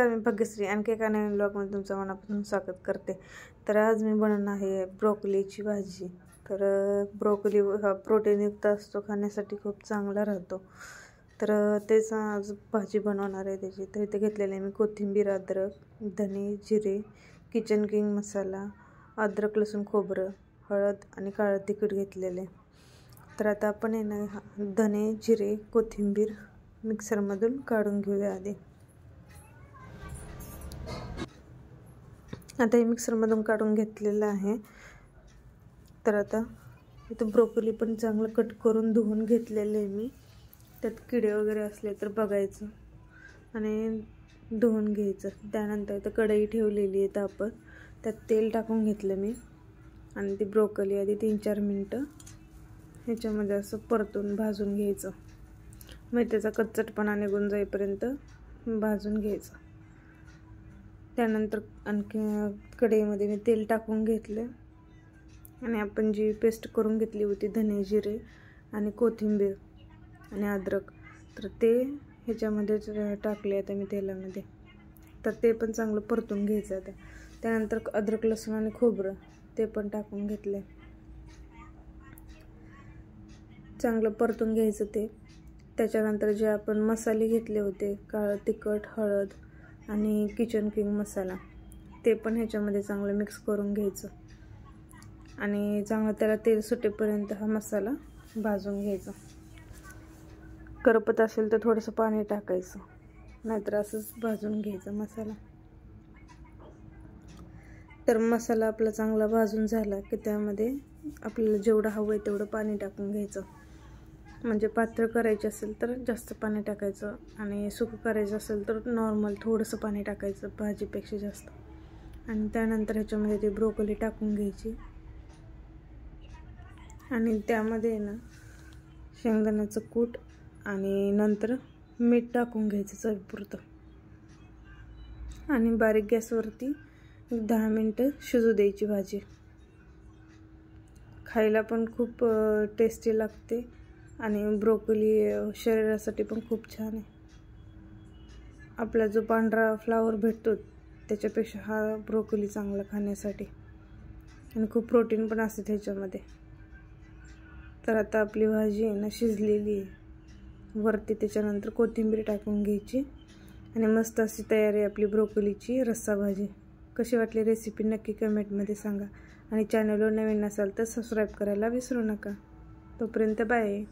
नमस्कार, मी भाग्यश्री आणखी एका नवीन ब्लॉगमध्ये तुमचं मनापासून स्वागत करते। तर आज मी बनवणार आहे ब्रोकोलीची भाजी। तर ब्रोकोली हा प्रोटीनयुक्त असतो, खाण्यासाठी खूप चांगला राहतो। तर तेच आज भाजी बनवणार आहे त्याची। तर इथे घेतलेले मी कोथिंबीर, अद्रक, धने, जिरे, किचन किंग मसाला, अद्रक, लसूण, खोबरं, हळद आणि काळं तिखट घेतलेले। तर आता आपण आहे ना धने, जिरे, कोथिंबीर मिक्सरमधून काढून घेऊया आधी। आता हे मिक्सरमधून काढून घेतलेलं आहे। तर आता इथं ब्रोकोली पण चांगलं कट करून धुवून घेतलेलं आहे मी। त्यात किडे वगैरे असले तर बघायचं आणि धुवून घ्यायचं। त्यानंतर इथं कढई ठेवलेली आहे तापत, त्यात तेल टाकून घेतलं मी आणि ती ब्रोकोली आधी 3-4 मिनटं ह्याच्यामध्ये असं परतून भाजून घ्यायचं। मग त्याचा कच्चटपणा निघून जाईपर्यंत भाजून घ्यायचं। त्यानंतर आणखी कढईमध्ये मी तेल टाकून घेतलं आणि आपण जी पेस्ट करून घेतली होती धने, जिरे आणि कोथिंबीर आणि अद्रक, तर ते ह्याच्यामध्ये टाकले आता मी तेलामध्ये। तर ते पण चांगलं परतून घ्यायचं आता। त्यानंतर अद्रक, लसूण आणि खोबरं ते पण टाकून घेतले, चांगलं परतून घ्यायचं ते। त्याच्यानंतर जे आपण मसाले घेतले होते, काळं तिखट, हळद आणि किचन किंग मसाला, ते पण ह्याच्यामध्ये चांगलं मिक्स करून घ्यायचं आणि चांगलं त्याला तेल सुटेपर्यंत हा मसाला भाजून घ्यायचा। करपत असेल तर थोडंसं पाणी टाकायचं, नाहीतर असंच भाजून घ्यायचा मसाला। तर मसाला आपला चांगला भाजून झाला की त्यामध्ये आपल्याला जेवढं हवं आहे तेवढं पाणी टाकून घ्यायचं। म्हणजे पातळ करायचं असेल तर जास्त पाणी टाकायचं आणि सुकं करायचं असेल तर नॉर्मल थोडंसं पाणी टाकायचं, भाजीपेक्षा जास्त। आणि त्यानंतर ह्याच्यामध्ये ती ब्रोकोली टाकून घ्यायची आणि त्यामध्ये ना शेंगदाण्याचं कूट आणि नंतर मीठ टाकून घ्यायचं चवीपुरतं आणि बारीक गॅसवरती 10 मिनटं शिजू द्यायची भाजी। खायला पण खूप टेस्टी लागते आणि ब्रोकोली शरीरासाठी पण खूप छान आहे। आपला जो पांढरा फ्लावर भेटतो त्याच्यापेक्षा हा ब्रोकोली चांगला खाण्यासाठी आणि खूप प्रोटीन पण असते त्याच्यामध्ये। तर आता आपली भाजी आहे ना शिजलेली आहे। वरती त्याच्यानंतर कोथिंबीर टाकून घ्यायची आणि मस्त अशी तयारी आहे आपली ब्रोकोलीची रस्सा भाजी। कशी वाटली रेसिपी नक्की कमेंटमध्ये सांगा आणि चॅनलवर नवीन असाल तर सबस्क्राईब करायला विसरू नका। तोपर्यंत बाय।